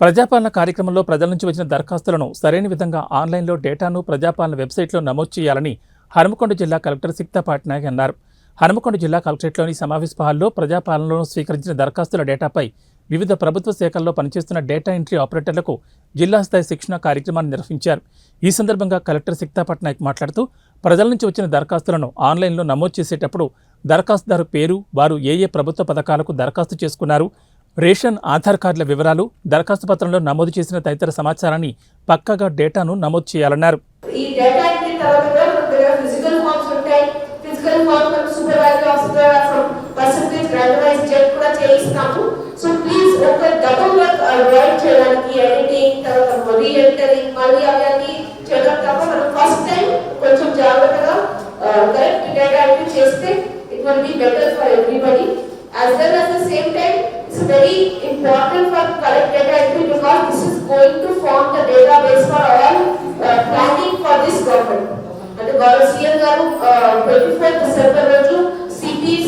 ప్రజాపాలన కార్యక్రమంలో ప్రజల నుంచి వచ్చిన దరఖాస్తులను సరైన విధంగా ఆన్లైన్లో డేటాను ప్రజాపాలన వెబ్సైట్లో నమోదు చేయాలని హనుమకొండ జిల్లా కలెక్టర్ సిక్తా పట్నాయక్ అన్నారు. హనుమకొండ జిల్లా కలెక్టరేట్లోని సమావేశ హాల్లో ప్రజాపాలనలో స్వీకరించిన దరఖాస్తుల డేటాపై వివిధ ప్రభుత్వ శాఖల్లో పనిచేస్తున్న డేటా ఎంట్రీ ఆపరేటర్లకు జిల్లా స్థాయి శిక్షణ కార్యక్రమాన్ని నిర్వహించారు. ఈ సందర్భంగా కలెక్టర్ సిక్తా పట్నాయక్ మాట్లాడుతూ ప్రజల నుంచి వచ్చిన దరఖాస్తులను ఆన్లైన్లో నమోదు చేసేటప్పుడు దరఖాస్తుదారు పేరు, వారు ఏ ప్రభుత్వ పథకాలకు దరఖాస్తు చేసుకున్నారు, రేషన్, ఆధార్ కార్డుల వివరాలు, దరఖాస్తు పత్రంలో నమోదు చేసిన తదితర సమాచారాన్ని పక్కాగా డేటాను నమోదు చేయాలన్నారు. As well at the same time, it's very important for correct data entry because this is going to form the database for all planning for this government. And the CM garu 24th December roju CPs,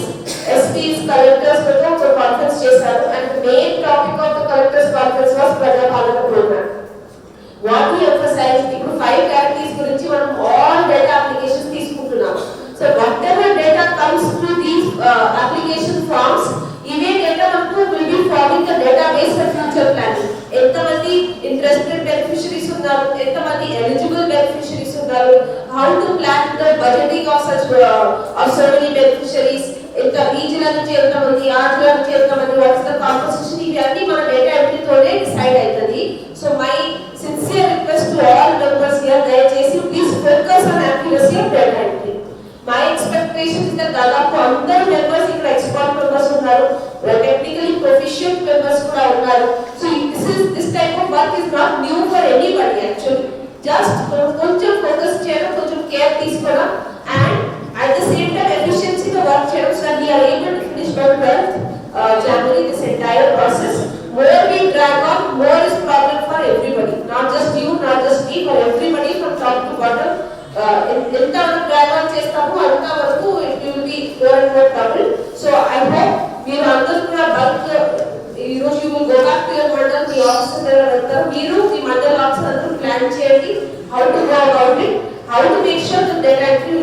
SPs, collectors for conference chesaru, and the main topic of the collectors conference was Prajapalana program. What we emphasized, ఇప్పుడు 5 categories గురించి మనం all data applications తీసుకుంటున్నాం. So whatever data comes through these application forms, even data will be forming the database for future planning. ఎంతమంది interested beneficiaries ఉన్నారు, ఎంతమంది eligible beneficiaries ఉన్నారు, how to plan the budgeting of such of so many beneficiaries, ఎంత regional నుంచి ఎంతమంది, ఆ జిల్లా నుంచి ఎంతమంది, what is the composition, ఇవన్నీ మన data entry తోనే డిసైడ్ అవుతుంది. So my sincere request to all members here, దయచేసి please focus on accuracy of data entry. My expectation is that దాదాపు అందరు మెంబర్స్ ఇక్కడ ఎక్స్పర్ట్ మెంబర్స్ ఉన్నారు, టెక్నికలీ ప్రొఫిషియెంట్ మెంబర్స్ కూడా ఉన్నారు. So this type of work is not new for anybody actually. Just కొంచెం focus చేయడం, కొంచెం కేర్ తీసుకోవడం, and at the same time ఎఫిషియన్సీగా వర్క్ చేయడం. So we are able to finish by 12th January this entire process. More we drag on, more is problem for everybody, not just you, not just me, for everybody from top to bottom. ఎంత drag on చేస్తామో అంత వరకు it will be more and more trouble. So I hope మీరు అందరూ కూడా bulk ఈ రోజు you will go back to your mandal, me officer దగ్గర వెళ్తారు, మీరు మీ మండల్ ఆఫీసర్ అందరూ ప్లాన్ చేయండి how to go about it, how to make sure that data entry